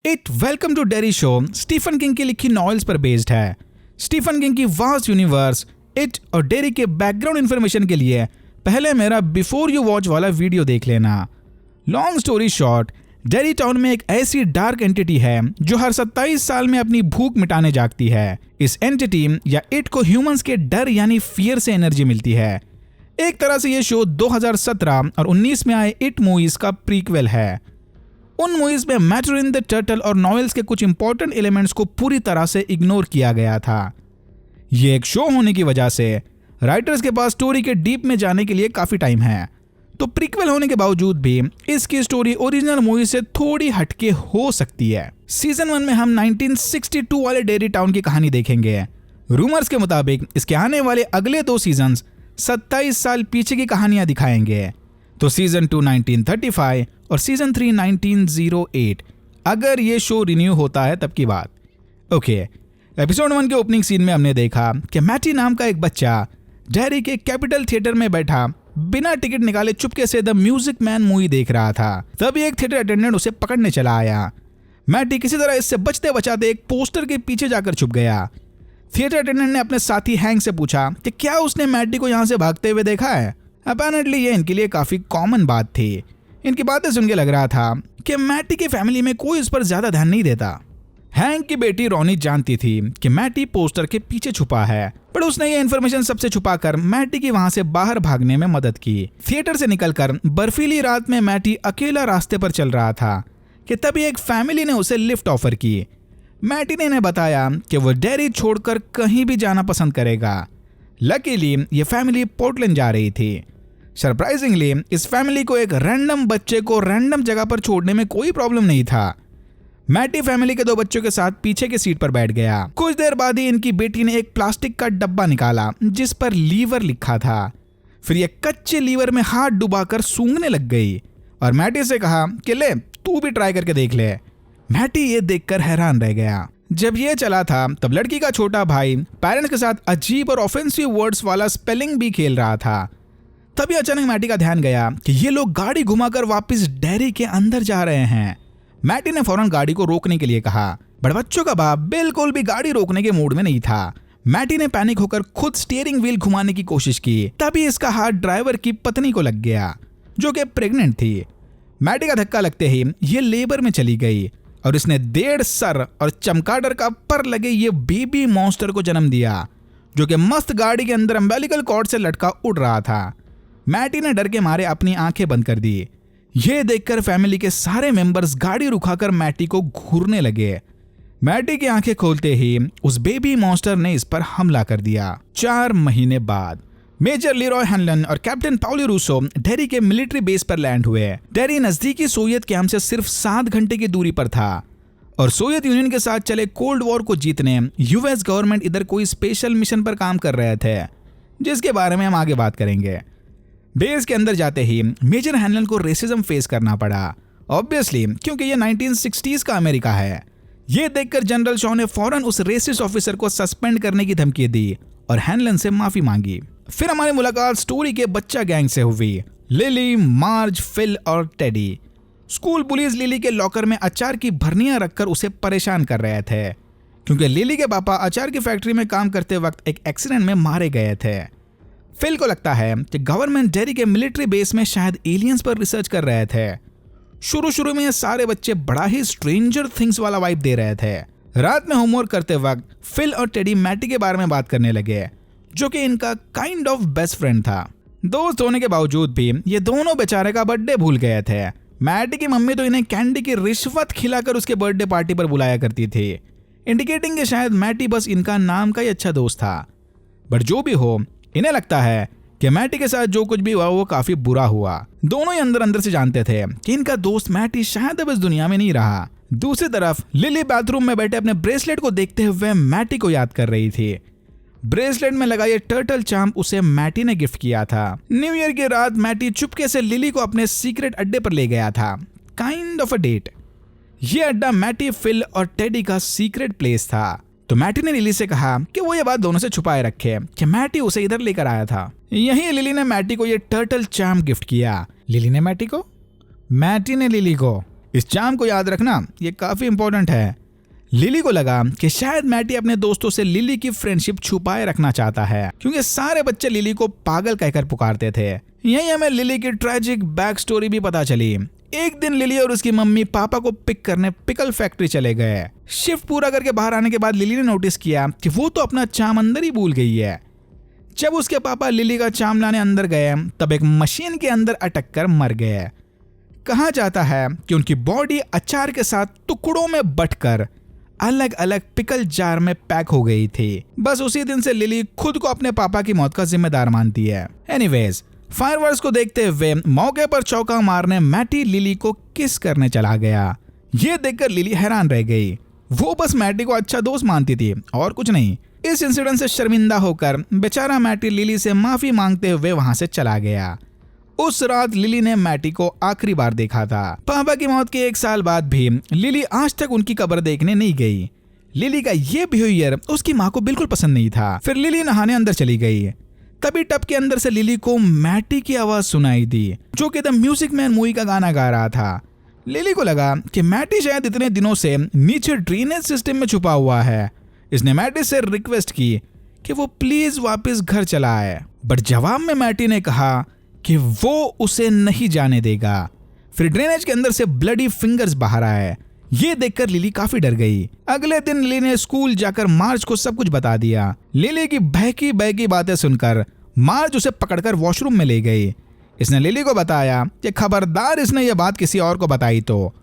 It welcome to Derry show Stephen King की लिखी novels पर बेस्ड है। स्टीफन किंग की वास्ट यूनिवर्स, इट और डेरी के बैकग्राउंड इन्फॉर्मेशन के लिए पहले मेरा बिफोर यू वॉच वाला वीडियो देख लेना। Long story short, Derry town में एक ऐसी डार्क एंटिटी है जो हर 27 साल में अपनी भूख मिटाने जागती है। इस एंटिटी या इट को ह्यूमंस के डर यानी फियर से एनर्जी मिलती है। एक तरह से ये शो 2017 और 19 में आए इट मूवीज का प्रीक्वेल है। उन मूवीज में मैटर इन द टर्टल और नॉवेल्स के कुछ इंपॉर्टेंट एलिमेंट्स को पूरी तरह से इग्नोर किया गया था। ये एक शो होने की वजह से राइटर्स के पास स्टोरी के डीप में जाने के लिए काफी टाइम है, तो प्रीक्वेल होने के बावजूद भी इसकी स्टोरी ओरिजिनल मूवी से थोड़ी हटके हो सकती है। सीजन 1 में हम 1962 वाले डेरी टाउन की कहानी देखेंगे। रूमर्स के मुताबिक इसके आने वाले अगले 2 सीजन्स 27 साल पीछे की कहानियां दिखाएंगे। तो सीजन 2 1935 और सीजन 3 1908, अगर ये शो रिन्यू होता है तब की बात। ओके, एपिसोड 1 के ओपनिंग सीन में हमने देखा कि मैटी नाम का एक बच्चा डेरी के कैपिटल थिएटर में बैठा बिना टिकट निकाले चुपके से द म्यूजिक मैन मूवी देख रहा था। तभी एक थिएटर अटेंडेंट उसे पकड़ने चला आया। मैटी किसी तरह इससे बचते बचाते एक पोस्टर के पीछे जाकर छुप गया। थिएटर अटेंडेंट ने अपने साथी हैंक से पूछा कि क्या उसने मैटी को यहाँ से भागते हुए देखा है। अपैरेंटली ये इनके लिए काफी कॉमन बात थी। इनकी बातें सुन के लग रहा था कि मैटी की फैमिली में कोई इस पर ज्यादा ध्यान नहीं देता। हैंक की बेटी रोनी जानती थी कि मैटी पोस्टर के पीछे छुपा है, पर उसने ये इन्फॉर्मेशन सबसे छुपाकर मैटी की वहां से बाहर भागने में मदद की। थिएटर से निकलकर बर्फीली रात में मैटी अकेला रास्ते पर चल रहा था कि तभी एक फैमिली ने उसे लिफ्ट ऑफर की। मैटी ने इन्हें बताया कि वो डेरी छोड़कर कहीं भी जाना पसंद करेगा। लकीली ये फैमिली पोर्टलैंड जा रही थी। सरप्राइजिंगली इस फैमिली को एक रैंडम बच्चे को रैंडम जगह पर छोड़ने में कोई प्रॉब्लम नहीं था। मैटी फैमिली के 2 बच्चों के साथ पीछे की सीट पर बैठ गया। कुछ देर बाद ही इनकी बेटी ने एक प्लास्टिक का डब्बा निकाला जिस पर लीवर लिखा था। फिर ये कच्चे लीवर में हाथ डुबाकर सूंघने लग गई और मैटी से कहा कि ले तू भी ट्राई करके देख ले। मैटी ये देखकर हैरान रह गया। जब ये चला था तब लड़की का छोटा भाई पेरेंट्स के साथ अजीब और ऑफेंसिव वर्ड्स वाला स्पेलिंग भी खेल रहा था। तभी अचानक मैटी का ध्यान गया कि ये लोग गाड़ी घुमाकर वापस डेरी के अंदर जा रहे हैं। मैटी ने फौरन गाड़ी को रोकने के लिए कहा, बट बच्चों का बाप बिल्कुल भी गाड़ी रोकने के मूड में नहीं था। मैटी ने पैनिक होकर खुद स्टीयरिंग व्हील घुमाने की कोशिश की। तभी इसका हाथ ड्राइवर की पत्नी को लग गया जो कि प्रेग्नेंट थी। मैटी का धक्का लगते ही ये लेबर में चली गई और इसने 1.5 सर और चमगादड़ का पर लगे ये बेबी मॉन्स्टर को जन्म दिया जो कि मस्त गाड़ी के अंदर अम्बिलिकल कॉर्ड से लटका उड़ रहा था। मैटी ने डर के मारे अपनी आंखें बंद कर दी। यह देखकर फैमिली के सारे मेंबर्स गाड़ी रुकाकर मैटी को घूरने लगे। मैटी की आंखें खोलते ही उस बेबी मॉन्स्टर ने इस पर हमला कर दिया। 4 महीने बाद मेजर लीरॉय हैनलन और कैप्टन पाउली रूसो डेरी के मिलिट्री बेस पर लैंड हुए। डेरी नजदीकी सोवियत कैंप से सिर्फ 7 घंटे की दूरी पर था और सोवियत यूनियन के साथ चले कोल्ड वॉर को जीतने यूएस गवर्नमेंट इधर कोई स्पेशल मिशन पर काम कर रहे थे, जिसके बारे में हम आगे बात करेंगे। बेस के अंदर जाते ही मेजर हैनलन को रेसिज्म फेस करना पड़ा, ऑब्वियसली क्योंकि ये 1960s का अमेरिका है। ये देखकर जनरल शॉ ने फौरन उस रेसिस्ट ऑफिसर को सस्पेंड करने की धमकी दी और हैनलन से माफी मांगी। फिर हमारी मुलाकात स्टोरी के बच्चा गैंग से हुई। लिली, मार्ज, फिल और टेडी। स्कूल पुलिस लिली के लॉकर में अचार की भरनियां रखकर उसे परेशान कर रहे थे क्योंकि लिली के पापा अचार की फैक्ट्री में काम करते वक्त एक एक्सीडेंट में मारे गए थे। फिल को लगता है कि गवर्नमेंट डेरी के मिलिट्री बेस में शायद एलियंस पर रिसर्च कर रहे थे। शुरू में ये सारे बच्चे बड़ा ही स्ट्रेंजर थिंग्स वाला वाइब दे रहे थे। रात में होमवर्क करते वक्त फिल और टेडी मैटी के बारे में बात करने लगे जो कि इनका काइंड ऑफ बेस्ट फ्रेंड था। दोस्त होने के बावजूद भी ये दोनों बेचारे का बर्थडे भूल गए थे। मैटी की मम्मी तो इन्हें कैंडी की रिश्वत खिलाकर उसके बर्थडे पार्टी पर बुलाया करती थी, इंडिकेटिंग कि शायद मैटी बस इनका नाम का ही अच्छा दोस्त था। बट जो भी हो, इन्हें लगता है कि मैटी के साथ जो कुछ भी हुआ वो काफी बुरा हुआ। दोनों ही अंदर अंदर से जानते थे कि इनका दोस्त मैटी शायद अब इस दुनिया में नहीं रहा। दूसरी तरफ लिली बाथरूम में बैठे अपने ब्रेसलेट को देखते हुए मैटी को याद कर रही थी। ब्रेसलेट में लगा ये टर्टल चार्म उसे मैटी ने गिफ्ट किया था। न्यू ईयर की रात मैटी चुपके से लिली को अपने सीक्रेट अड्डे पर ले गया था, काइंड ऑफ अ डेट। ये अड्डा मैटी, फिल और टेडी का सीक्रेट प्लेस था। तो मैटी ने लिली से कहा कि वो ये बात दोनों से छुपाए रखे कि मैटी उसे इधर लेकर आया था। यहीं लिली ने मैटी को ये टर्टल चार्म गिफ्ट किया। लिली ने मैटी को, मैटी ने लिली को। इस चार्म को याद रखना, ये काफी इंपॉर्टेंट है। लिली को लगा कि शायद मैटी अपने दोस्तों से लिली की फ्रेंडशिप छुपाए रखना चाहता है, क्योंकि सारे बच्चे लिली को पागल कहकर पुकारते थे। यहीं हमें लिली की ट्रेजिक बैक स्टोरी भी पता चली। एक दिन लिली और उसकी मम्मी पापा को पिक करने पिकल फैक्ट्री चले गए। शिफ्ट पूरा करके बाहर आने के बाद लिली ने नोटिस किया कि वो तो अपना चार्म अंदर ही भूल गई है। जब उसके पापा लिली का चार्म लाने अंदर गए तब एक मशीन के अंदर अटक कर मर गए। कहा जाता है कि उनकी बॉडी अचार के साथ टुकड़ों में बंटकर अलग अलग पिकल जार में पैक हो गई थी। बस उसी दिन से लिली खुद को अपने पापा की मौत का जिम्मेदार मानती है। एनीवेज, फायरवर्क्स को देखते हुए मौके पर चौका मारने मैटी लिली को किस करने चला गया। ये देखकर लिली हैरान रह गई। वो बस मैटी को अच्छा दोस्त मानती थी और कुछ नहीं। इस इंसिडेंट से शर्मिंदा होकर बेचारा मैटी लिली से माफी मांगते हुए वहां से चला गया। उस रात लिली ने मैटी को आखिरी बार देखा था। पापा की मौत के 1 साल बाद भी लिली आज तक उनकी कब्र देखने नहीं गई। लिली का ये बिहेवियर उसकी माँ को बिल्कुल पसंद नहीं था। फिर लिली नहाने अंदर चली गई। तभी टब के अंदर से लिली को मैटी की आवाज सुनाई दी, जो कि द म्यूजिक मैन मूवी का गाना गा रहा था। लिली को लगा कि मैटी शायद इतने दिनों से नीचे ड्रेनेज सिस्टम में छुपा हुआ है। इसने मैटी से रिक्वेस्ट की कि वो प्लीज वापस घर चला आए, बट जवाब में मैटी ने कहा कि वो उसे नहीं जाने देगा। फिर ड्रेनेज के अंदर से ब्लडी फिंगर्स बाहर आए। ये देखकर लिली काफी डर गई। अगले दिन लिली ने स्कूल जाकर मार्ज को सब कुछ बता दिया। लिली की बहकी बहकी बातें सुनकर मार्ज उसे पकड़कर वॉशरूम में ले गई। इसने लिली को बताया कि खबरदार इसने ये बात किसी और को बताई तो।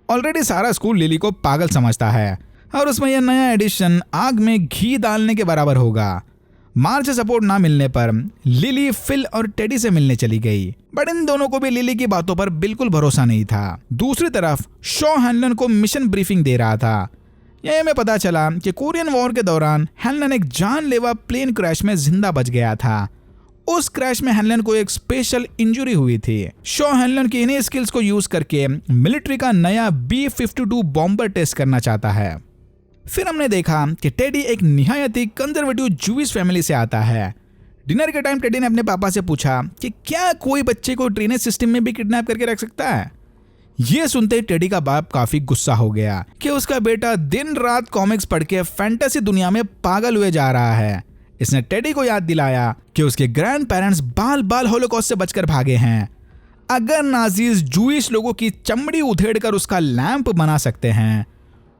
ऑलरेडी सारा स्कूल लिली को पागल समझता है और उसमें यह नया एडिशन आग में घी डालने के बराबर होगा। मार्ज से सपोर्ट ना मिलने पर लिली फिल और टेडी से मिलने चली गई, बट इन दोनों को भी लिली की बातों पर बिल्कुल भरोसा नहीं था। दूसरी तरफ शॉ हैनलन को मिशन ब्रीफिंग दे रहा था। यह हमें पता चला कि कोरियन वॉर के दौरान हैनलन एक जानलेवा प्लेन क्रैश में जिंदा बच गया था। उस क्रैश में हैनलन को एक स्पेशल इंजरी हुई थी। शॉ हैनलन की इन्हीं स्किल्स को यूज करके मिलिट्री का नया B-52 बॉम्बर टेस्ट करना चाहता है। फिर हमने देखा कि टेडी एक निहायत ही कंजर्वेटिव जूइश फैमिली से आता है। डिनर के टाइम टेडी ने अपने पापा से पूछा कि क्या कोई बच्चे को ड्रेनेज सिस्टम में भी किडनैप करके रख सकता है। ये सुनते ही टेडी का बाप काफी गुस्सा हो गया कि उसका बेटा दिन रात कॉमिक्स पढ़ के फैंटेसी दुनिया में पागल हुए जा रहा है। इसने टेडी को याद दिलाया कि उसके ग्रैंड पेरेंट्स बाल बाल होलोकॉस्ट से बचकर भागे हैं। अगर नाजीज जूइश लोगों की चमड़ी उधेड़ कर उसका लैंप बना सकते हैं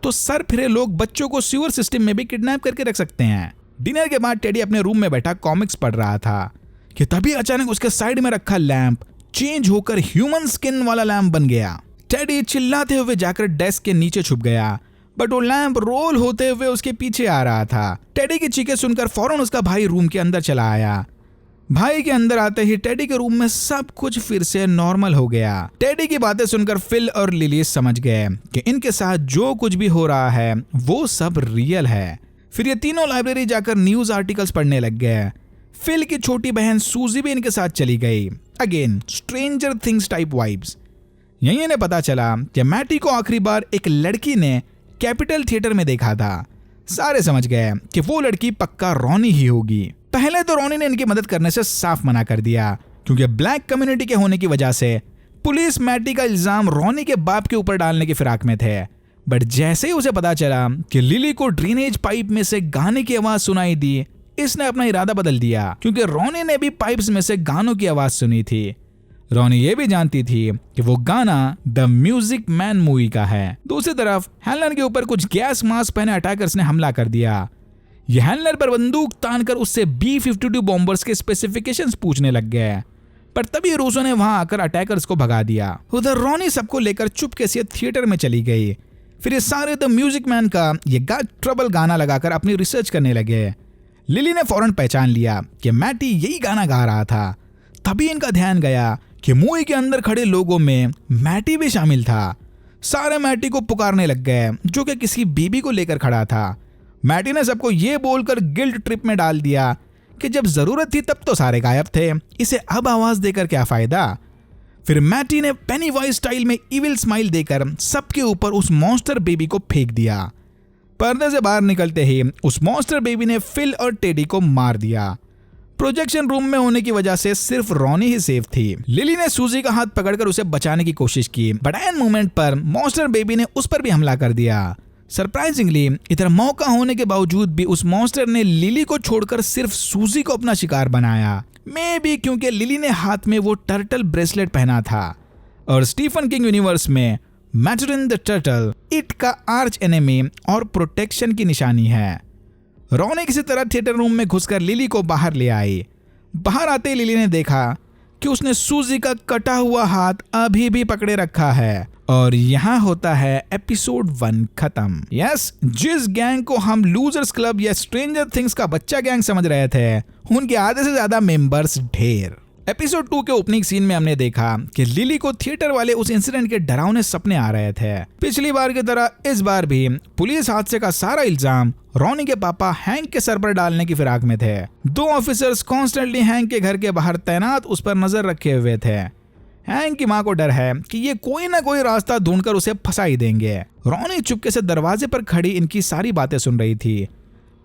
तो सर फिरे लोग बच्चों को सीवर सिस्टम में भी किडनैप करके रख सकते हैं। डिनर के बाद टेडी अपने रूम में बैठा कॉमिक्स पढ़ रहा था कि तभी अचानक उसके साइड में रखा लैंप चेंज होकर ह्यूमन स्किन वाला लैंप बन गया। टेडी चिल्लाते हुए जाकर डेस्क के नीचे छुप गया, बट वो लैंप रोल होते हुए उसके पीछे आ रहा था। टेडी की चीखें सुनकर फौरन उसका भाई रूम के अंदर चला आया। भाई के अंदर आते ही टेडी के रूम में सब कुछ फिर से नॉर्मल हो गया। टेडी की बातें सुनकर फिल और लिली समझ गए कि इनके साथ जो कुछ भी हो रहा है वो सब रियल है। फिर ये तीनों लाइब्रेरी जाकर न्यूज आर्टिकल्स पढ़ने लग गए। फिल की छोटी बहन सूजी भी इनके साथ चली गई। Again stranger things type vibes. यहीं इन्हें पता चला कि मैटी को आखिरी बार एक लड़की ने कैपिटल थिएटर में देखा था। सारे समझ गए कि वो लड़की पक्का रोनी ही होगी। पहले तो रोनी ने इनकी मदद करने से साफ मना कर दिया, क्योंकि ब्लैक कम्युनिटी के होने की वजह से पुलिस मैटी का इल्जाम रोनी के बाप के ऊपर डालने की फिराक में थे। बट जैसे ही उसे पता चला कि लिली को ड्रेनेज पाइप में से गाने की आवाज सुनाई दी, इसने अपना इरादा बदल दिया, क्योंकि रोनी ने भी पाइप्स में से गानों की आवाज सुनी थी। रोनी ये भी जानती थी कि वो गाना द म्यूजिक मैन मूवी का है। दूसरी तरफ हैनलन के ऊपर कुछ गैस मास्क पहने अटैकर्स ने हमला कर दिया। ये हैनलन पर बंदूक तानकर उससे B-52 बॉम्बर्स के स्पेसिफिकेशंस पूछने लग गए, पर तभी रूसों ने वहां आकर अटैकर्स को भगा दिया। उधर रोनी सबको लेकर चुपके से थिएटर में चली गई। फिर ये सारे द म्यूजिक मैन का ये गॉट ट्रबल गाना लगाकर अपनी रिसर्च करने लगे। लिली ने फौरन पहचान लिया कि मैटी यही गाना गा रहा था। तभी इनका ध्यान गया कि मूवी के अंदर खड़े लोगों में मैटी भी शामिल था। सारे मैटी को पुकारने लग गए, जो कि किसी बीबी को लेकर खड़ा था। मैटी ने सबको ये बोलकर गिल्ट ट्रिप में डाल दिया कि जब जरूरत थी तब तो सारे गायब थे, इसे अब आवाज देकर क्या फायदा। फिर मैटी ने पेनीवाइज स्टाइल में इविल स्माइल देकर सबके ऊपर उस मॉन्स्टर बेबी को फेंक दिया। पर्दे से बाहर निकलते ही उस मॉन्स्टर बेबी ने फिल और टेडी को मार दिया। प्रोजेक्शन रूम में होने की वजह से सिर्फ रॉनी ही सेफ थी। लिली ने सूजी का हाथ पकड़कर उसे बचाने की कोशिश की, बट एन मोमेंट पर मॉन्स्टर बेबी ने उस पर भी हमला कर दिया। सरप्राइजिंगली इधर मौका होने के बावजूद भी उस मॉन्स्टर ने लिली को छोड़कर सिर्फ सूजी को अपना शिकार बनाया। मे बी क्योंकि लिली ने हाथ में वो टर्टल ब्रेसलेट पहना था और स्टीफन किंग यूनिवर्स में मैटरिन द टर्टल इट का आर्च एनिमी और प्रोटेक्शन की निशानी है। रॉनी किसी तरह थिएटर रूम में घुसकर लिली को बाहर ले आई। बाहर आते ही लिली ने देखा कि उसने सूजी का कटा हुआ हाथ अभी भी पकड़े रखा है। और यहाँ होता है एपिसोड 1 खत्म। यस, जिस गैंग को हम लूजर्स क्लब या स्ट्रेंजर थिंग्स का बच्चा गैंग समझ रहे थे, उनके आधे से ज्यादा मेंबर्स ढेर। एपिसोड 2 के ओपनिंग सीन में हमने देखा कि लिली को थिएटर वाले उस इंसिडेंट के डरावने सपने आ रहे थे। पिछली बार की तरह इस बार भी पुलिस हादसे का सारा इल्जाम रॉनी के पापा हैंक के सर पर डालने की फिराक में थे। 2 ऑफिसर्स कॉन्स्टेंटली हैंक के घर के बाहर तैनात उस पर नजर रखे हुए थे। हैंक की माँ को डर है कि ये कोई ना कोई रास्ता ढूंढकर उसे फंसा ही देंगे। रॉनी चुपके से दरवाजे पर खड़ी इनकी सारी बातें सुन रही थी,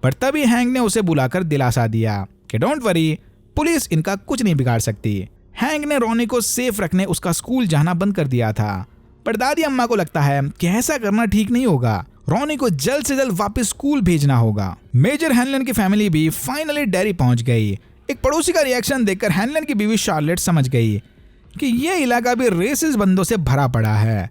पर तभी हैंक ने उसे बुलाकर दिलासा दिया कि डोंट वरी, पुलिस इनका कुछ नहीं बिगाड़ सकती। हैंक ने रॉनी को सेफ रखने उसका स्कूल जाना बंद कर दिया था, पर दादी अम्मा को लगता है कि ऐसा करना ठीक नहीं होगा। रॉनी को जल्द से जल्द वापस स्कूल भेजना होगा। मेजर हैनलन की फैमिली भी फाइनली डेरी पहुंच गई। एक पड़ोसी का रिएक्शन देखकर हैनलन की बीवी शार्लेट समझ गई कि ये इलाका भी रेसिस्ट बंदों से भरा पड़ा है।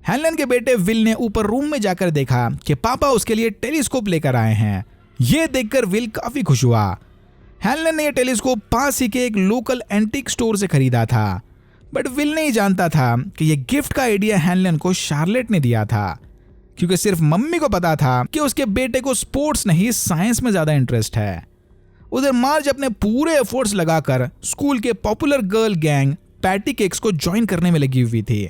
हैनलन के बेटे विल ने ऊपर रूम में जाकर देखा कि पापा उसके लिए टेलीस्कोप लेकर आए हैं। ये देखकर विल काफी खुश हुआ। हैनलन ने यह टेलीस्कोप पास ही के एक लोकल एंटीक स्टोर से खरीदा था, बट विल नहीं जानता था कि यह गिफ्ट का आइडिया हैनलन को शार्लेट ने दिया था, क्योंकि सिर्फ मम्मी को पता था कि उसके बेटे को स्पोर्ट्स नहीं साइंस में ज्यादा इंटरेस्ट है। उधर मार्ज अपने पूरे एफर्ट्स लगाकर स्कूल के popular girl gang Patty Cakes को ज्वाइन करने में लगी हुई थी।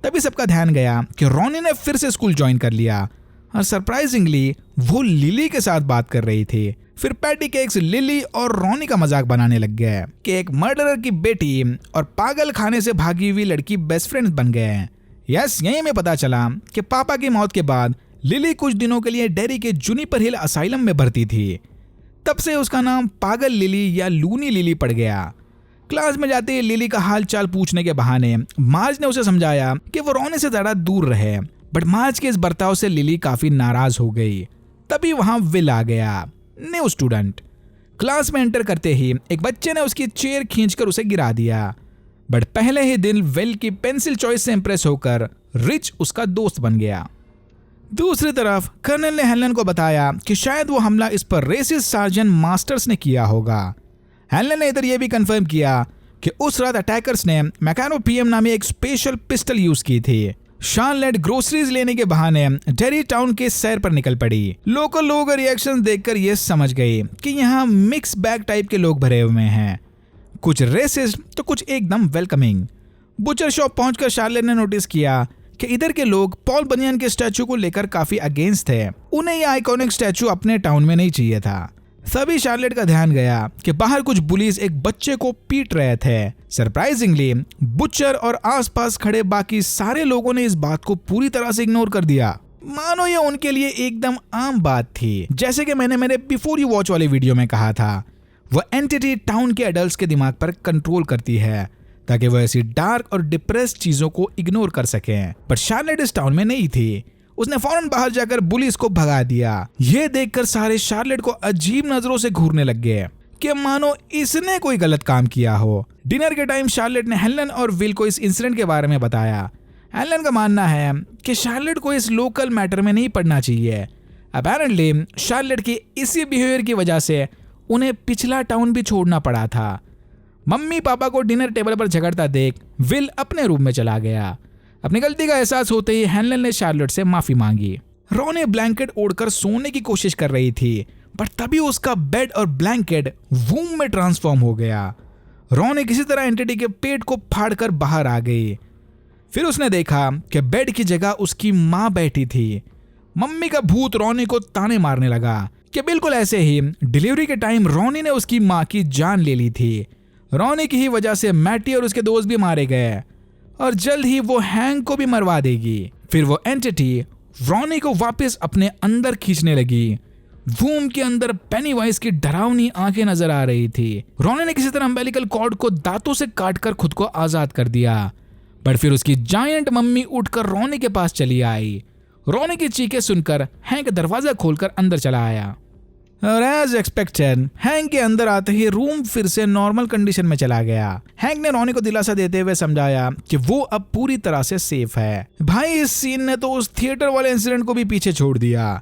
तभी सबका ध्यान गया कि रॉनी ने फिर से स्कूल ज्वाइन कर लिया और सरप्राइजिंगली वो लिली के साथ बात कर रही थी। फिर पैटी केक्स लिली और रॉनी का मजाक बनाने लग गए कि एक मर्डरर की बेटी और पागल खाने से भागी हुई लड़की बेस्ट फ्रेंड्स बन गए हैं। यस, यहीं में पता चला कि पापा की मौत के बाद लिली कुछ दिनों के लिए डेरी के जुनिपर हिल असाइलम में भर्ती थी। तब से उसका नाम पागल लिली या लूनी लिली पड़ गया। क्लास में जाते ही लिली का हाल चाल पूछने के बहाने मार्ज ने उसे समझाया कि वो रॉनी से ज्यादा दूर रहे, बट मार्ज के इस बर्ताव से लिली काफी नाराज हो गई। तभी वहां विल आ गया, न्यू स्टूडेंट। क्लास में एंटर करते ही एक बच्चे ने उसकी चेयर खींचकर उसे गिरा दिया, बट पहले ही दिन विल की पेंसिल चॉइस से इंप्रेस होकर रिच उसका दोस्त बन गया। दूसरी तरफ कर्नल ने हेलन को बताया कि शायद वो हमला इस पर रेसिस्ट सार्जेंट मास्टर्स ने किया होगा। हेलन ने इधर यह भी कंफर्म किया कि उस रात अटैकर्स ने मैकानो पीएम नामी एक स्पेशल पिस्टल यूज की थी। शार्लेट ग्रोसरीज लेने के बहाने डेरी टाउन के सैर पर निकल पड़ी। लोकल लोगों का रिएक्शन देखकर ये समझ गई कि यहाँ मिक्स बैग टाइप के लोग भरे हुए हैं, कुछ रेसिस्ट तो कुछ एकदम वेलकमिंग। बुचर शॉप पहुंचकर शार्लेट ने नोटिस किया कि इधर के लोग पॉल बनियन के स्टैचू को लेकर काफी अगेंस्ट थे। उन्हें यह आइकॉनिक स्टैचू अपने टाउन में नहीं चाहिए था। तभी शार्लेट का ध्यान गया कि बाहर कुछ बुलीज एक बच्चे को पीट रहे थे। सरप्राइजिंगली बुचर और आसपास खड़े बाकी सारे लोगों ने इस बात को पूरी तरह से इग्नोर कर दिया, मानो ये उनके लिए एकदम आम बात थी। जैसे कि मैंने मेरे बिफोर यू वॉच वाले वीडियो में कहा था, वो एंटिटी टाउन के एडल्ट्स के दिमाग पर कंट्रोल करती है ताकि वो ऐसी डार्क और डिप्रेस्ड चीजों को इग्नोर कर सकें। पर शार्लेट इस टाउन में नहीं थी। उसने फौरन बाहर जाकर बुलीज को भगा दिया। ये देखकर सारे शार्लेट को अजीब नजरों से घूरने लग गए कि मानो इसने कोई गलत काम किया हो। डिनर के टाइम शार्लेट ने हेलन और विल को इस इंसिडेंट के बारे में बताया। हेलन का मानना है कि शार्लेट को इस लोकल मैटर में नहीं पड़ना चाहिए। अपेरेंटली शार्लेट की इसी बिहेवियर की वजह से उन्हें पिछला टाउन भी छोड़ना पड़ा था। मम्मी पापा को डिनर टेबल पर झगड़ता देख विल अपने रूम में चला गया। अपनी गलती का एहसास होते ही हेलन ने शार्लेट से माफी मांगी। रॉनी ब्लैंकेट ओढ़कर सोने की कोशिश कर रही थी, पर तभी उसका बेड और ब्लैंकेट वूम में ट्रांसफॉर्म हो गया। रॉनी किसी तरह एंटिटी के पेट को फाड़कर बाहर आ गई। फिर उसने देखा कि बेड की जगह उसकी माँ बैठी थी। मम्मी का भूत रॉनी को ताने मारने लगा कि बिल्कुल ऐसे ही डिलीवरी के टाइम रॉनी ने उसकी माँ की जान ले ली थी। रॉनी की ही वजह से मैटी और उसके दोस्त भी मारे गए और जल्द ही वो हैंक को भी मरवा देगी। फिर वो एंटिटी रॉनी को वापस अपने अंदर खींचने लगी। वूम के अंदर पेनीवाइज की डरावनी आंखें नजर आ रही थी। रोनी ने किसी तरह अम्बेलिकल कॉर्ड को दांतों से काटकर खुद को आजाद कर दिया, बट फिर उसकी जायंट मम्मी उठकर रोनी के पास चली आई। रोनी की चीखें सुनकर हैंक दरवाजा खोलकर अंदर चला आया और एज एक्सपेक्टेड हैंक के अंदर आते ही रूम फिर से नॉर्मल कंडीशन में चला गया। हैंक ने रोनी को दिलासा देते हुए समझाया कि वो अब पूरी तरह से सेफ है। भाई इस सीन ने तो उस थिएटर वाले इंसिडेंट को भी पीछे छोड़ दिया।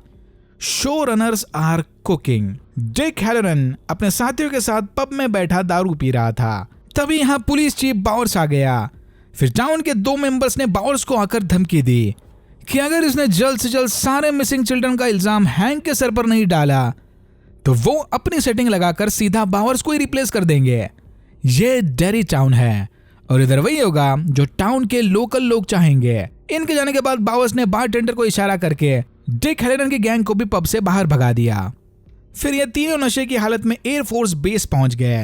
Showrunners are cooking. Dick Halloran अपने साथियों के साथ पब में बैठा दारू पी रहा था। तभी यहाँ पुलिस चीफ बावर्स आ गया। फिर टाउन के 2 मेंबर्स ने बावर्स को आकर धमकी दी कि अगर इसने जल्द से जल्द सारे मिसिंग चिल्ड्रन का इल्जाम हैंक के सर पर नहीं डाला तो वो अपनी सेटिंग लगाकर सीधा बावर्स को ही रिप्लेस कर देंगे। ये डेरी टाउन है और इधर वही होगा जो टाउन के लोकल लोग चाहेंगे। इनके जाने के बाद बावर्स ने बारटेंडर को इशारा करके डिक हैलोरन की गैंग को भी पब से बाहर भगा दिया। फिर ये तीनों नशे की हालत में एयरफोर्स बेस पहुंच गए।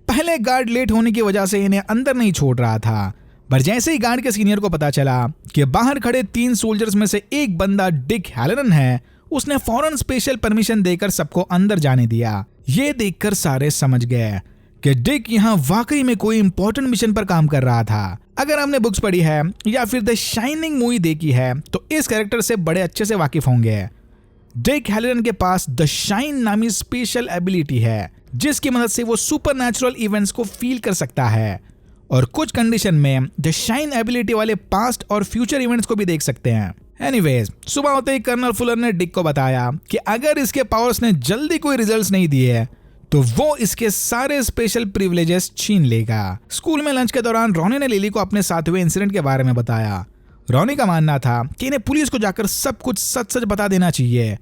पहले गार्ड लेट होने की वजह से इन्हें अंदर नहीं छोड़ रहा था, पर जैसे ही गार्ड के सीनियर को पता चला कि बाहर खड़े 3 सोल्जर्स में से एक बंदा डिक हैलोरन है, उसने फौरन स्पेशल परमिशन देकर सबको अंदर जाने दिया। ये देखकर सारे समझ गए कि डिक यहाँ वाकई में कोई इंपॉर्टेंट मिशन पर काम कर रहा था। अगर आपने बुक्स पढ़ी है या फिर द शाइनिंग मूवी देखी है तो इस कैरेक्टर से बड़े अच्छे से वाकिफ होंगे। डिक हैलोरन के पास द शाइन नामी स्पेशल एबिलिटी है, जिसकी मदद से वो सुपरनैचुरल इवेंट्स को फील कर सकता है और कुछ कंडीशन में द शाइन एबिलिटी वाले पास्ट और फ्यूचर इवेंट्स को भी देख सकते हैं। एनीवेज, सुबह होते ही कर्नल फुलर ने डिक को बताया कि अगर इसके पावर्स ने जल्दी कोई रिजल्ट्स नहीं दिए तो वो इसके सारे स्पेशल प्रिविलेजेस छीन लेगा। स्कूल में लंच के दौरान रोनी ने लिली को अपने साथ हुए इंसिडेंट के बारे में बताया। रोनी का मानना था कि इन्हें पुलिस को जाकर सब कुछ सच सच बता देना चाहिए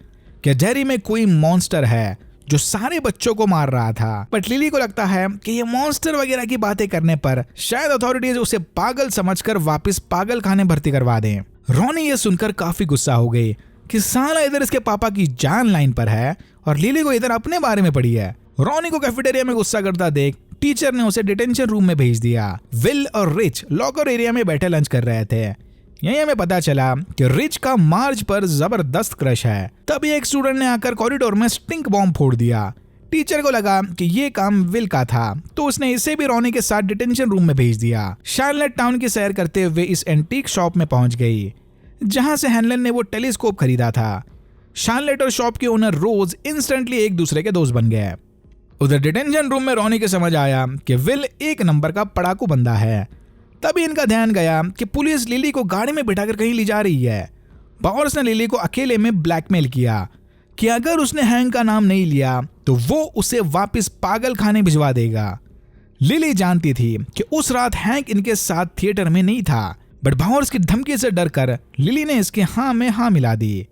कि डेरी में कोई मॉन्स्टर है जो सारे बच्चों को मार रहा था। बट लिली को लगता है कि ये मॉन्स्टर वगैरह की बातें करने पर शायद अथॉरिटीज उसे पागल समझकर वापस पागल खाने भर्ती करवा दें। रोनी ये सुनकर काफी गुस्सा हो गई कि साला इधर इसके पापा की जान लाइन पर है और लिली को इधर अपने बारे में पड़ी है। रोनी को कैफेटेरिया में गुस्सा करता देख टीचर ने उसे डिटेंशन रूम में भेज दिया। विल और रिच लॉकर एरिया में बैठे लंच कर रहे थे। यहीं हमें पता चला कि रिच का मार्ज पर जबरदस्त क्रश है। तभी एक स्टूडेंट ने आकर कॉरिडोर में स्टिंक बॉम्ब फोड़ दिया। टीचर को लगा कि ये काम विल का था तो उसने इसे भी रोनी के साथ डिटेंशन रूम में भेज दिया। शार्लेट टाउन की सैर करते हुए इस एंटीक शॉप में पहुंच गई जहां से हैनलन ने वो टेलीस्कोप खरीदा था। शार्लेट और शॉप के ओनर रोज इंस्टेंटली एक दूसरे के दोस्त बन गए। उधर डिटेंशन रूम में रोनी के समझ आया कि विल 1 नंबर का पड़ाकू बंदा है। तभी इनका ध्यान गया कि पुलिस लिली को गाड़ी में बिठाकर कहीं ले जा रही है। बावर्स ने लिली को अकेले में ब्लैकमेल किया कि अगर उसने हैंक का नाम नहीं लिया तो वो उसे वापस पागल खाने भिजवा देगा। लिली जानती थी कि उस रात हैंक इनके साथ थिएटर में नहीं था, बट बावर्स की धमकी से डरकर लिली ने इसके हाँ में हाँ मिला दी।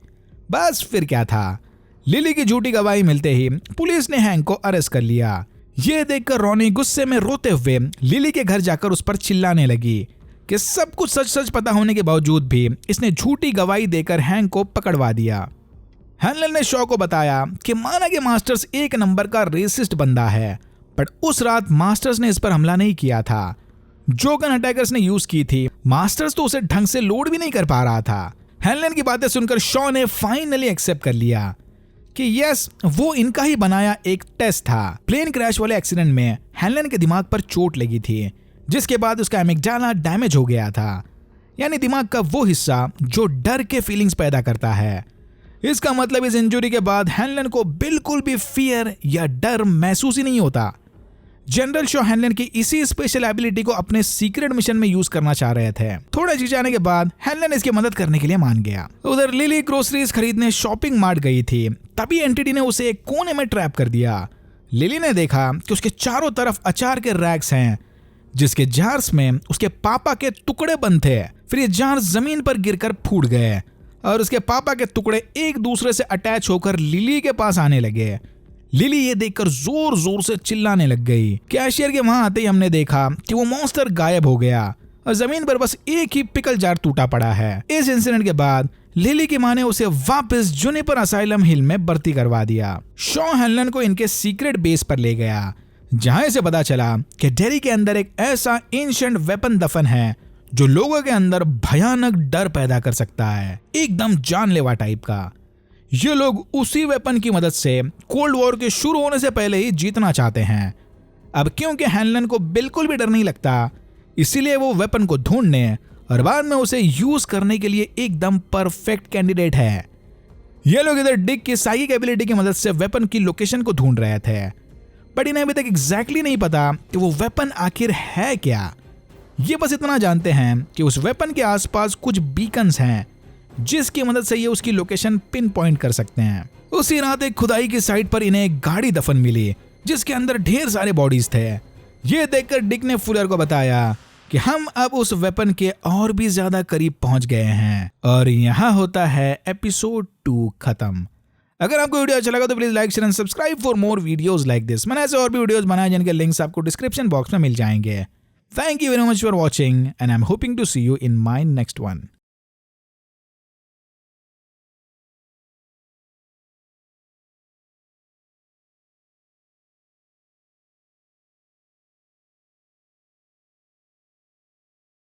बस फिर क्या था, लिली की झूठी गवाही मिलते ही पुलिस ने हैंक को अरेस्ट कर लिया। ये देखकर रोनी गुस्से में रोते हुए लिली के घर जाकर उस पर चिल्लाने लगी कि सब कुछ सच सच पता होने के बावजूद भी इसने झूठी गवाही देकर हैंक को पकड़वा दिया। हैनलन ने शॉ को बताया कि माना कि मास्टर्स 1 नंबर का रेसिस्ट बंदा है, बट उस रात मास्टर्स ने इस पर हमला नहीं किया था। जो गन अटैकर्स ने यूज की थी, मास्टर्स तो उसे ढंग से लोड भी नहीं कर पा रहा था। हैनलन की बातें सुनकर शॉ ने फाइनली एक्सेप्ट कर लिया कि यस, वो इनका ही बनाया एक टेस्ट था। प्लेन क्रैश वाले एक्सीडेंट में हैनलन के दिमाग पर चोट लगी थी, जिसके बाद उसका एमिग्डाला डैमेज हो गया था, यानी दिमाग का वो हिस्सा जो डर के फीलिंग्स पैदा करता है। इसका मतलब इस इंजरी के बाद हैनलन को बिल्कुल भी फियर या डर महसूस ही नहीं होता। जनरल शॉ हैनलन की इसी स्पेशल एबिलिटी को अपने सीक्रेट मिशन में यूज करना चाह रहे थे। थोड़ा झिझाने के बाद हैनलन इसकी मदद करने के लिए मान गया। उधर लिली ग्रोसरीज खरीदने शॉपिंग मार्ट गई थी, तभी एंटिटी ने उसे एक कोने में ट्रैप कर दिया। लिली ने देखा कि उसके चारों तरफ अचार के रैक्स हैं, जिसके जार्स में उसके पापा के टुकड़े बंद थे। फिर ये जार जमीन पर गिरकर फूट गए और उसके पापा के टुकड़े एक दूसरे से अटैच होकर लिली के पास आने लगे। लिली ये देखकर जोर जोर से चिल्लाने लग गई। कैशियर के वहां आते ही हमने देखा कि वो मॉन्स्टर गायब हो गया और जमीन पर बस एक ही पिकल जार टूटा पड़ा है। इस इंसिडेंट के बाद लिली की मां ने उसे वापस जुनिपर असाइलम हिल में भर्ती करवा दिया। शॉ हैनलन को इनके सीक्रेट बेस पर ले गया, जहां इसे पता चला कि डेरी के अंदर एक ऐसा एंशिएंट वेपन दफन है जो लोगों के अंदर भयानक डर पैदा कर सकता है, एकदम जानलेवा टाइप का। ये लोग उसी वेपन की मदद से कोल्ड वॉर के शुरू होने से पहले ही जीतना चाहते हैं। अब क्योंकि हैनलन को बिल्कुल भी डर नहीं लगता, इसीलिए वो वेपन को ढूंढने और बाद में उसे यूज करने के लिए एकदम परफेक्ट कैंडिडेट है। ये लोग इधर डिक की साइकिक एबिलिटी की मदद से वेपन की लोकेशन को ढूंढ रहे थे, बट इन्हें अभी तक एग्जैक्टली नहीं पता कि वो वेपन आखिर है क्या। ये बस इतना जानते हैं कि उस वेपन के आसपास कुछ बीकन्स हैं जिसकी मदद से ये उसकी लोकेशन पिन पॉइंट कर सकते हैं। उसी रात एक खुदाई की साइट पर इन्हें एक गाड़ी दफन मिली जिसके अंदर ढेर सारे बॉडीज थे। ये देखकर डिक ने फुलर को बताया कि हम अब उस वेपन के और भी ज्यादा करीब पहुंच गए हैं। और यहाँ होता है एपिसोड 2 खत्म। अगर आपको वीडियो अच्छा लगा तो please like share and subscribe for more videos like this. मैंने ऐसे और भी वीडियोस बनाए जिनके लिंक्स आपको डिस्क्रिप्शन बॉक्स में मिल जाएंगे। Thank you very much for watching and I'm hoping to see you in my next one.